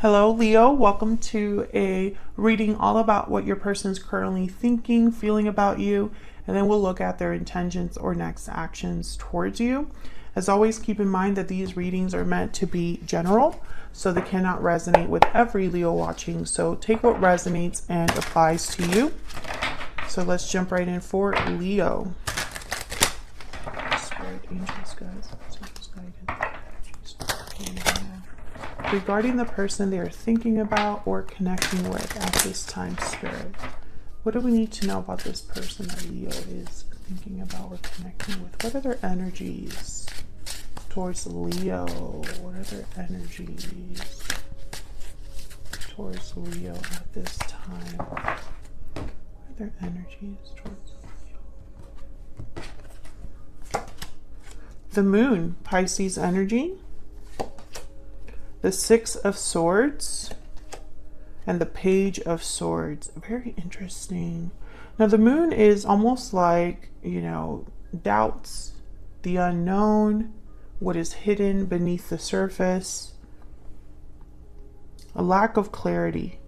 Hello, Leo. Welcome to a reading all about what your person is currently thinking, feeling about you, and then we'll look at their intentions or next actions towards you. As always, keep in mind that these readings are meant to be general, so they cannot resonate with every Leo watching. So take what resonates and applies to you. So let's jump right in for Leo. Spirit, angels, guys, regarding the person they are thinking about or connecting with at this time, Spirit. What do we need to know about this person that Leo is thinking about or connecting with? What are their energies towards Leo? What are their energies towards Leo at this time? What are their energies towards Leo? The Moon, Pisces energy. The Six of Swords and the Page of Swords. Very interesting. Now the Moon is almost like, doubts, the unknown, what is hidden beneath the surface, a lack of clarity.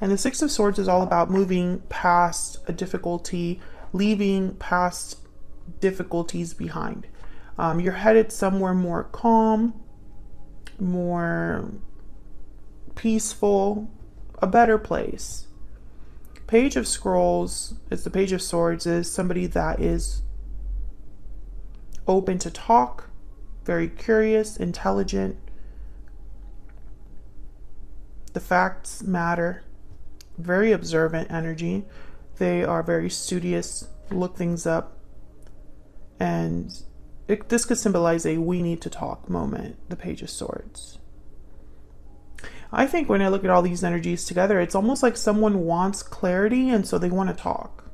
And the Six of Swords is all about moving past a difficulty, leaving past difficulties behind. You're headed somewhere more calm, more peaceful, a better place. Page of Scrolls, it's the Page of Swords, is somebody that is open to talk, very curious, intelligent. The facts matter, very observant energy. They are very studious, look things up, and this could symbolize a we need to talk moment, the Page of Swords. I think when I look at all these energies together, it's almost like someone wants clarity and so they want to talk.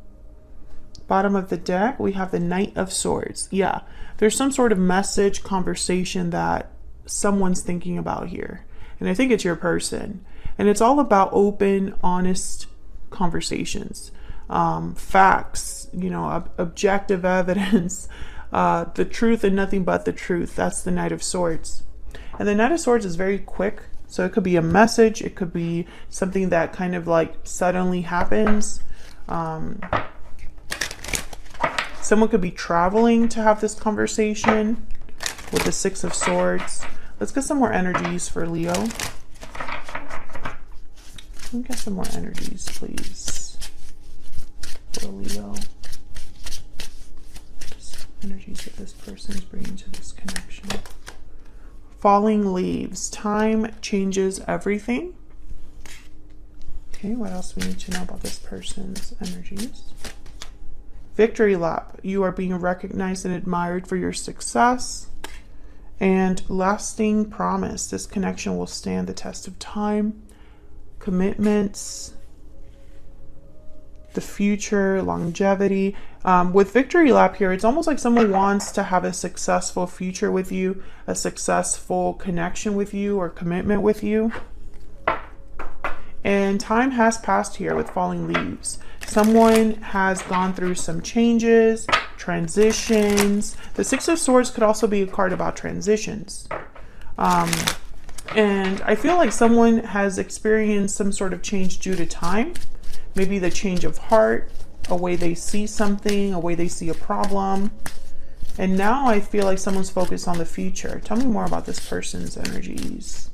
Bottom of the deck, we have the Knight of Swords. Yeah, there's some sort of message, conversation that someone's thinking about here. And I think it's your person. And it's all about open, honest conversations. Facts, objective evidence. The truth and nothing but the truth. That's the Knight of Swords. And the Knight of Swords is very quick. So it could be a message. It could be something that kind of like suddenly happens. Someone could be traveling to have this conversation with the Six of Swords. Let's get some more energies for Leo. Can we get some more energies, please, for Leo? Energies that this person is bringing to this connection. Falling leaves. Time changes everything. Okay, what else we need to know about this person's energies? Victory lap. You are being recognized and admired for your success. And lasting promise. This connection will stand the test of time. Commitments. The future, longevity. With victory lap here, it's almost like someone wants to have a successful future with you, a successful connection with you or commitment with you. And time has passed here with falling leaves. Someone has gone through some changes, transitions. The Six of Swords could also be a card about transitions. And I feel like someone has experienced some sort of change due to time. Maybe the change of heart, a way they see something, a way they see a problem. And now I feel like someone's focused on the future. Tell me more about this person's energies.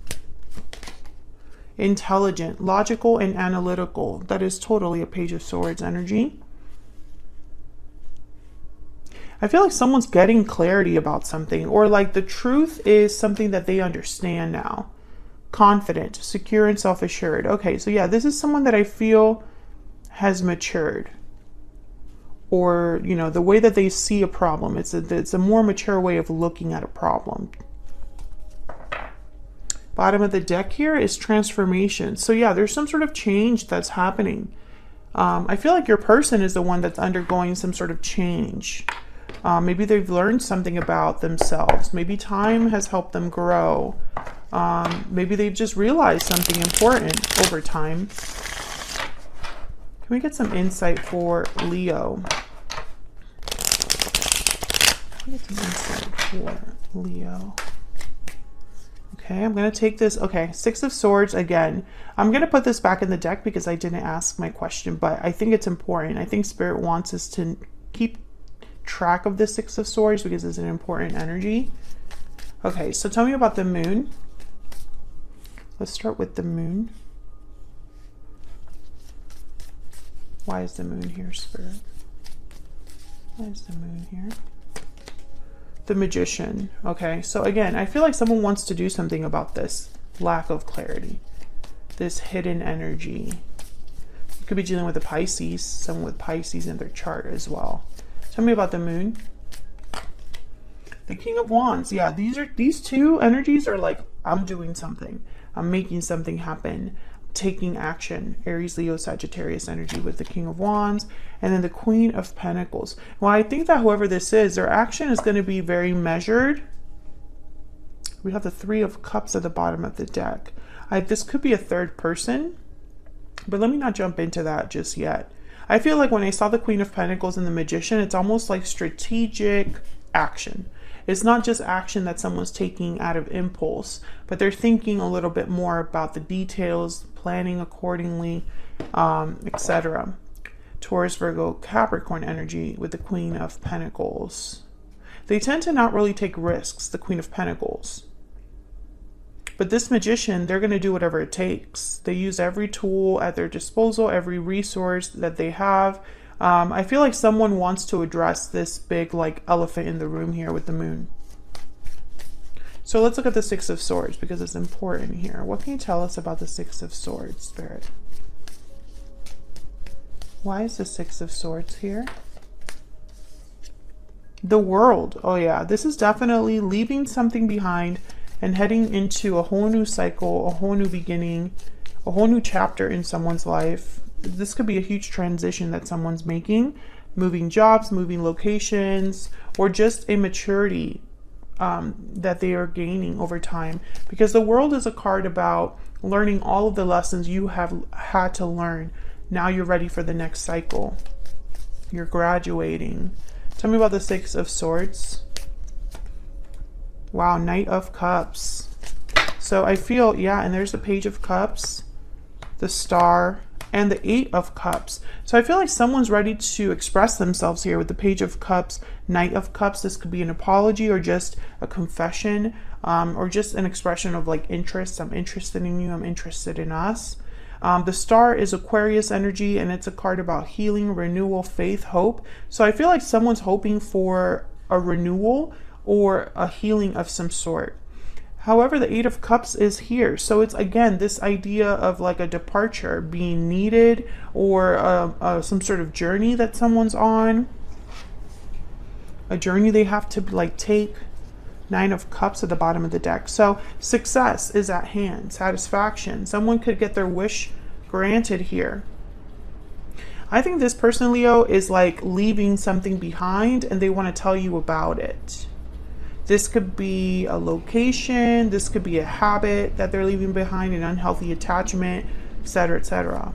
Intelligent, logical, and analytical. That is totally a Page of Swords energy. I feel like someone's getting clarity about something, or like the truth is something that they understand now. Confident, secure, and self-assured. Okay, so yeah, this is someone that I feel has matured, or the way that they see a problem, it's a more mature way of looking at a problem. Bottom of the deck here is transformation. So yeah, there's some sort of change that's happening. I feel like your person is the one that's undergoing some sort of change. Maybe they've learned something about themselves. Maybe time has helped them grow. Maybe they've just realized something important over time. Can we get some insight for Leo? Can we get some insight for Leo? Okay. Okay, I'm going to take this. Okay, Six of Swords again. I'm going to put this back in the deck because I didn't ask my question, but I think it's important. I think Spirit wants us to keep track of the Six of Swords because it's an important energy. Okay, so tell me about the Moon. Let's start with the Moon. Why is the Moon here, Spirit? Why is the Moon here? The Magician. Okay, so again, I feel like someone wants to do something about this lack of clarity, this hidden energy. You could be dealing with a Pisces, someone with Pisces in their chart as well. Tell me about the Moon. The King of Wands. Yeah, these two energies are like, I'm doing something. I'm making something happen. Taking action. Aries, Leo, Sagittarius energy with the King of Wands. And then the Queen of Pentacles. Well, I think that whoever this is, their action is going to be very measured. We have the Three of Cups at the bottom of the deck. This could be a third person, but let me not jump into that just yet. I feel like when I saw the Queen of Pentacles and the Magician, it's almost like strategic action. It's not just action that someone's taking out of impulse, but they're thinking a little bit more about the details, planning accordingly, etc. Taurus, Virgo, Capricorn energy with the Queen of Pentacles. They tend to not really take risks, the Queen of Pentacles. But this Magician, they're going to do whatever it takes. They use every tool at their disposal, every resource that they have. I feel like someone wants to address this big like elephant in the room here with the Moon. So let's look at the Six of Swords because it's important here. What can you tell us about the Six of Swords, Spirit? Why is the Six of Swords here? The World. Oh yeah, this is definitely leaving something behind and heading into a whole new cycle, a whole new beginning, a whole new chapter in someone's life. This could be a huge transition that someone's making, moving jobs, moving locations, or just a maturity that they are gaining over time. Because the World is a card about learning all of the lessons you have had to learn. Now you're ready for the next cycle. You're graduating. Tell me about the Six of Swords. Wow, Knight of Cups. So I feel, yeah, and there's the Page of Cups, the Star, and the Eight of Cups. So I feel like someone's ready to express themselves here with the Page of Cups, Knight of Cups. This could be an apology or just a confession, or just an expression of like interest. I'm interested in you. I'm interested in us. The Star is Aquarius energy, and it's a card about healing, renewal, faith, hope. So I feel like someone's hoping for a renewal or a healing of some sort. However, the Eight of Cups is here. So it's, again, this idea of like a departure being needed, or some sort of journey that someone's on. A journey they have to like take. Nine of Cups at the bottom of the deck. So success is at hand. Satisfaction. Someone could get their wish granted here. I think this person, Leo, is like leaving something behind and they want to tell you about it. This could be a location, this could be a habit that they're leaving behind, an unhealthy attachment, etc., etc.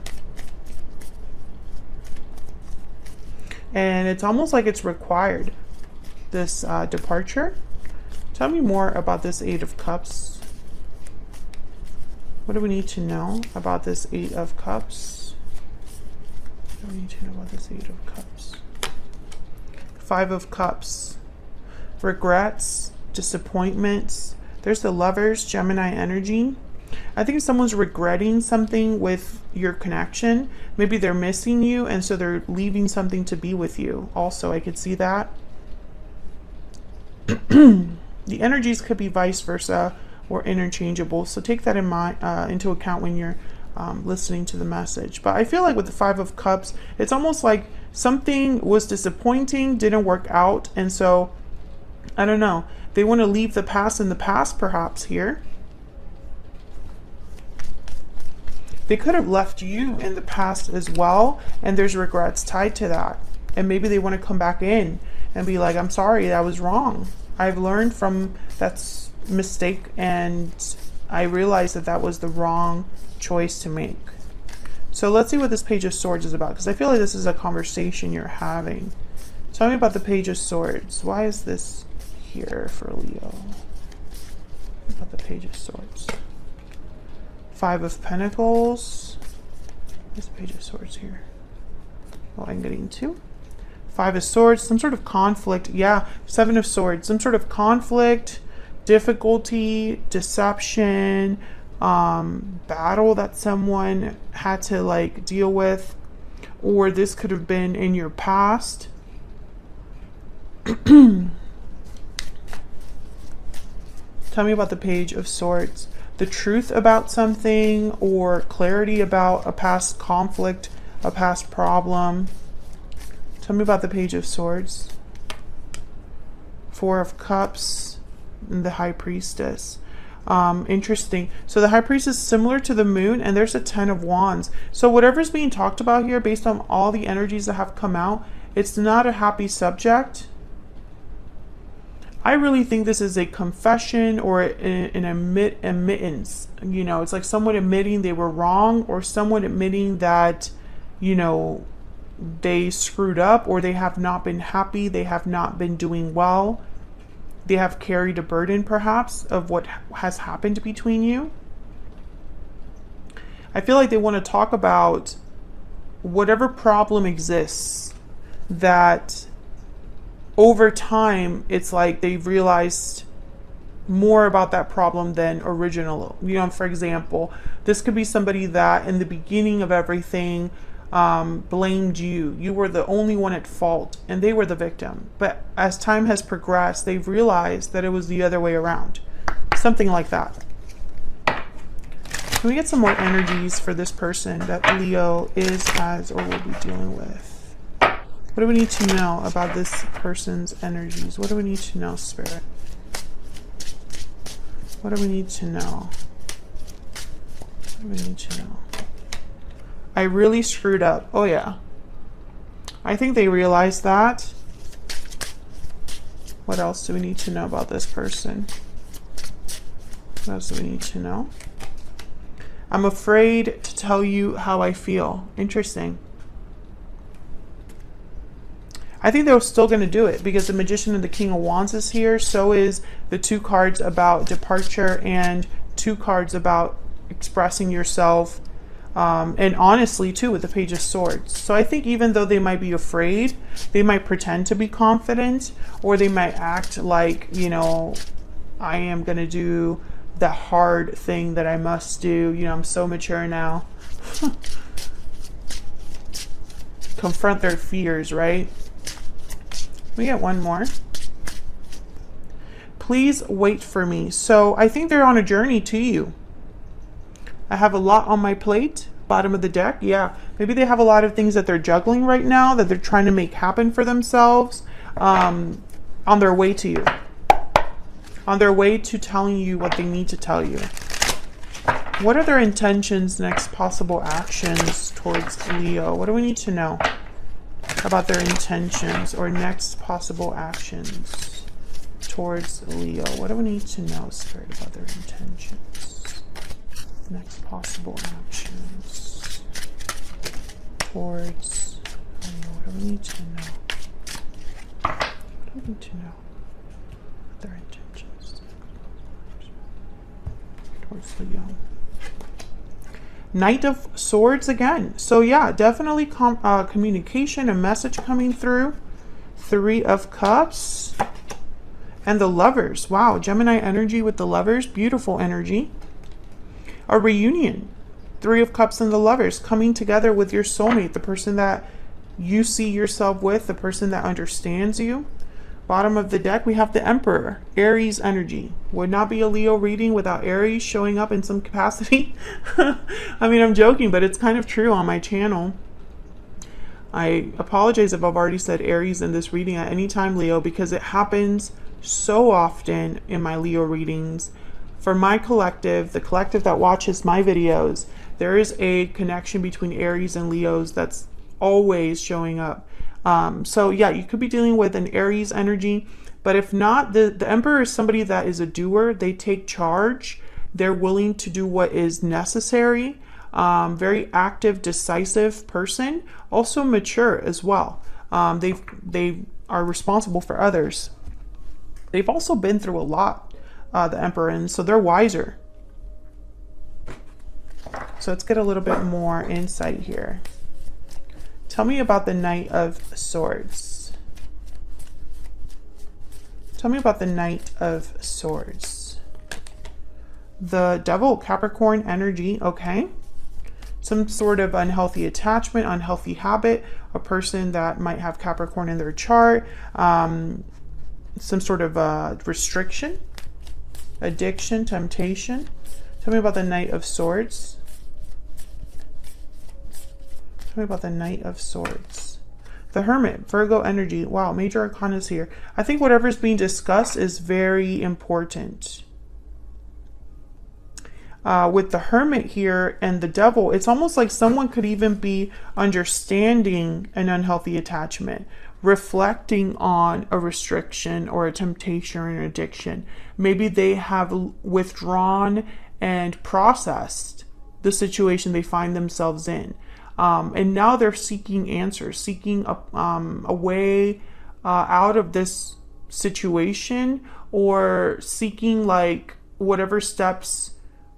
And it's almost like it's required, this departure. Tell me more about this Eight of Cups. What do we need to know about this Eight of Cups? What do we need to know about this Eight of Cups? Five of Cups. Regrets, disappointments. There's the Lovers, Gemini energy. I think someone's regretting something with your connection. Maybe they're missing you and so they're leaving something to be with you. Also, I could see that. The energies could be vice versa or interchangeable. So take that in mind, into account when you're listening to the message. But I feel like with the Five of Cups, it's almost like something was disappointing, didn't work out. And so I don't know. They want to leave the past in the past, perhaps, here. They could have left you in the past as well, and there's regrets tied to that. And maybe they want to come back in and be like, I'm sorry, that was wrong. I've learned from that mistake, and I realized that that was the wrong choice to make. So let's see what this Page of Swords is about, because I feel like this is a conversation you're having. Tell me about the Page of Swords. Why is this here for Leo? About the Page of Swords. Five of Pentacles. There's the Page of Swords here. Well, I'm getting two. Five of Swords, some sort of conflict. Yeah, Seven of Swords, some sort of conflict, difficulty, deception, battle that someone had to like deal with, or this could have been in your past. Tell me about the Page of Swords. The truth about something, or clarity about a past conflict, a past problem. Tell me about the Page of Swords. Four of Cups and the High Priestess. Interesting. So the High Priestess is similar to the Moon, and there's a Ten of Wands. So whatever's being talked about here, based on all the energies that have come out, it's not a happy subject. I really think this is a confession or an admittance. You know, it's like someone admitting they were wrong, or someone admitting that, you know, they screwed up, or they have not been happy, they have not been doing well. They have carried a burden, perhaps, of what has happened between you. I feel like they want to talk about whatever problem exists, that over time, it's like they've realized more about that problem than original. You know, for example, this could be somebody that in the beginning of everything blamed you. You were the only one at fault and they were the victim. But as time has progressed, they've realized that it was the other way around. Something like that. Can we get some more energies for this person that Leo is, has, or will be dealing with? What do we need to know about this person's energies? What do we need to know, Spirit? What do we need to know? What do we need to know? I really screwed up. Oh, yeah. I think they realized that. What else do we need to know about this person? What else do we need to know? I'm afraid to tell you how I feel. Interesting. I think they're still going to do it because the Magician and the King of Wands is here. So is the two cards about departure and two cards about expressing yourself. And honestly, too, with the Page of Swords. So I think even though they might be afraid, they might pretend to be confident, or they might act like, you know, I am going to do the hard thing that I must do. You know, I'm so mature now. Confront their fears, right? We get one more. Please wait for me. So I think they're on a journey to you. I have a lot on my plate. Bottom of the deck. Yeah. Maybe they have a lot of things that they're juggling right now that they're trying to make happen for themselves. On their way to you. On their way to telling you what they need to tell you. What are their intentions, next possible actions towards Leo? What do we need to know about their intentions or next possible actions towards Leo? What do we need to know, Spirit, about their intentions? Next possible actions towards Leo. What do we need to know? What do we need to know about their intentions towards Leo? Knight of Swords again. So yeah, definitely communication, a message coming through. Three of Cups. And the Lovers. Wow, Gemini energy with the Lovers. Beautiful energy. A reunion. Three of Cups and the Lovers. Coming together with your soulmate. The person that you see yourself with. The person that understands you. Bottom of the deck, we have the Emperor. Aries energy. Would not be a Leo reading without Aries showing up in some capacity. I mean, I'm joking, but it's kind of true on my channel. I apologize if I've already said Aries in this reading at any time, Leo, because it happens so often in my Leo readings. For my collective, the collective that watches my videos, there is a connection between Aries and Leos that's always showing up. So yeah, you could be dealing with an Aries energy, but if not, the Emperor is somebody that is a doer. They take charge. They're willing to do what is necessary. Very active, decisive person. Also mature as well. They are responsible for others. They've also been through a lot. the Emperor, and so they're wiser. So let's get a little bit more insight here. Tell me about the Knight of Swords. Tell me about the Knight of Swords. The Devil, Capricorn energy, okay. Some sort of unhealthy attachment, unhealthy habit, a person that might have Capricorn in their chart, some sort of restriction, addiction, temptation. Tell me about the Knight of Swords. Tell me about the Knight of Swords. The Hermit, Virgo energy. Wow, major arcana is here. I think whatever is being discussed is very important. With the Hermit here and the Devil, it's almost like someone could even be understanding an unhealthy attachment, reflecting on a restriction or a temptation or an addiction. Maybe they have withdrawn and processed the situation they find themselves in. And now they're seeking answers, seeking a way out of this situation, or seeking like whatever steps,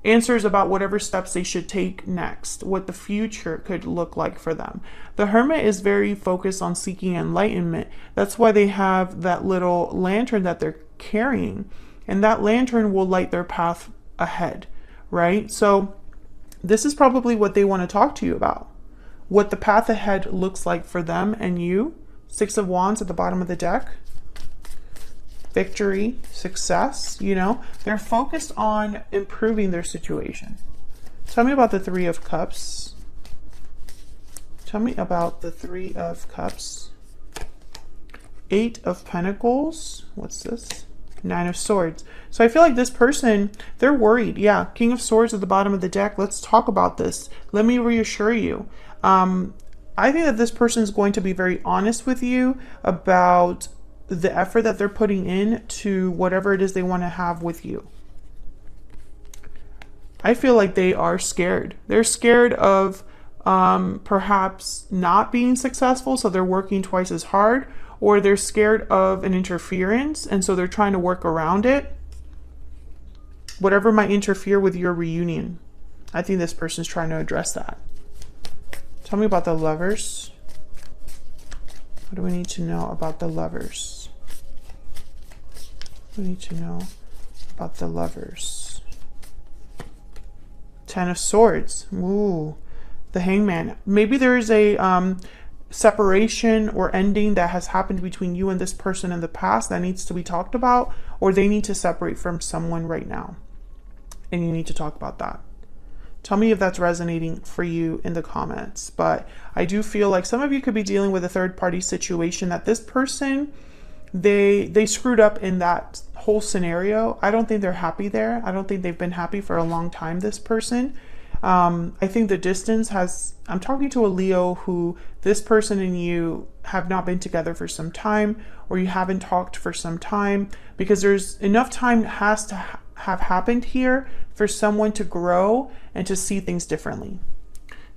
answers about whatever steps they should take next, what the future could look like for them. The Hermit is very focused on seeking enlightenment. That's why they have that little lantern that they're carrying, and that lantern will light their path ahead, right? So this is probably what they want to talk to you about, what the path ahead looks like for them and you. Six of Wands at the bottom of the deck. Victory, success, you know, they're focused on improving their situation. Tell me about the Three of Cups. Tell me about the Three of Cups. Eight of Pentacles. What's this? Nine of Swords. So I feel like this person, they're worried. Yeah, King of Swords at the bottom of the deck. Let's talk about this. Let me reassure you. I think that this person is going to be very honest with you about the effort that they're putting in to whatever it is they want to have with you. I feel like they are scared. They're scared of perhaps not being successful, so they're working twice as hard, or they're scared of an interference, and so they're trying to work around it. Whatever might interfere with your reunion, I think this person's trying to address that. Tell me about the Lovers. What do we need to know about the Lovers? We need to know about the Lovers. Ten of Swords. Ooh, the Hangman. Maybe there is a separation or ending that has happened between you and this person in the past that needs to be talked about, or they need to separate from someone right now, and you need to talk about that. Tell me if that's resonating for you in the comments. But I do feel like some of you could be dealing with a third-party situation, that this person, they screwed up in that whole scenario. I don't think they're happy there. I don't think they've been happy for a long time, this person. I think the distance has, I'm talking to a Leo who this person and you have not been together for some time, or you haven't talked for some time, because there's enough time has to have happened here for someone to grow and to see things differently.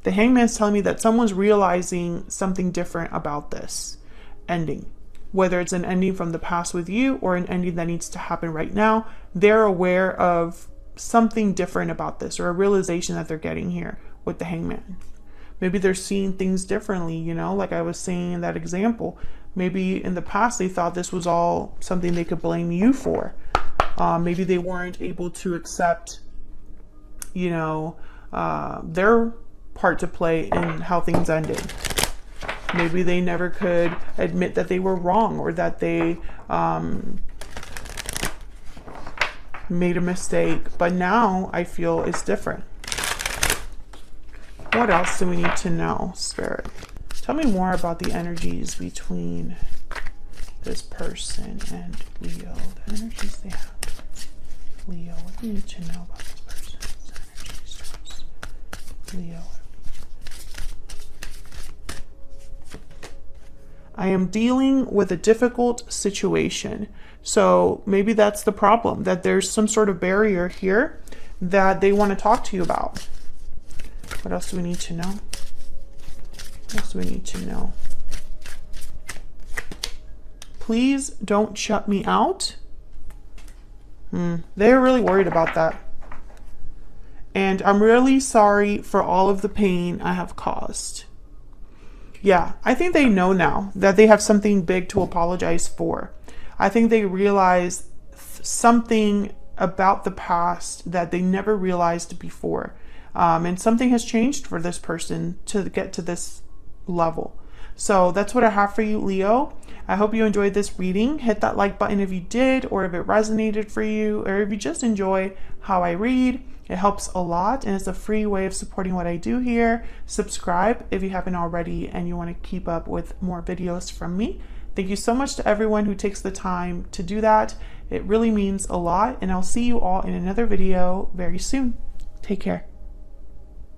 The Hangman's telling me that someone's realizing something different about this ending. Whether it's an ending from the past with you or an ending that needs to happen right now, they're aware of something different about this, or a realization that they're getting here with the Hangman. Maybe they're seeing things differently, you know, like I was saying in that example. Maybe in the past they thought this was all something they could blame you for. Maybe they weren't able to accept, you know, their part to play in how things ended. Maybe they never could admit that they were wrong, or that they made a mistake. But now I feel it's different. What else do we need to know, Spirit? Tell me more about the energies between this person and Leo. The energies they have. Leo, what do you need to know about this person's energies? Leo. I am dealing with a difficult situation. So maybe that's the problem, that there's some sort of barrier here that they want to talk to you about. What else do we need to know? What else do we need to know? Please don't shut me out. They're really worried about that. And I'm really sorry for all of the pain I have caused. Yeah, I think they know now that they have something big to apologize for. I think they realize something about the past that they never realized before. And something has changed for this person to get to this level. So that's what I have for you, Leo. I hope you enjoyed this reading. Hit that like button if you did, or if it resonated for you, or if you just enjoy how I read. It helps a lot, and it's a free way of supporting what I do here. Subscribe if you haven't already and you want to keep up with more videos from me. Thank you so much to everyone who takes the time to do that. It really means a lot, and I'll see you all in another video very soon. Take care.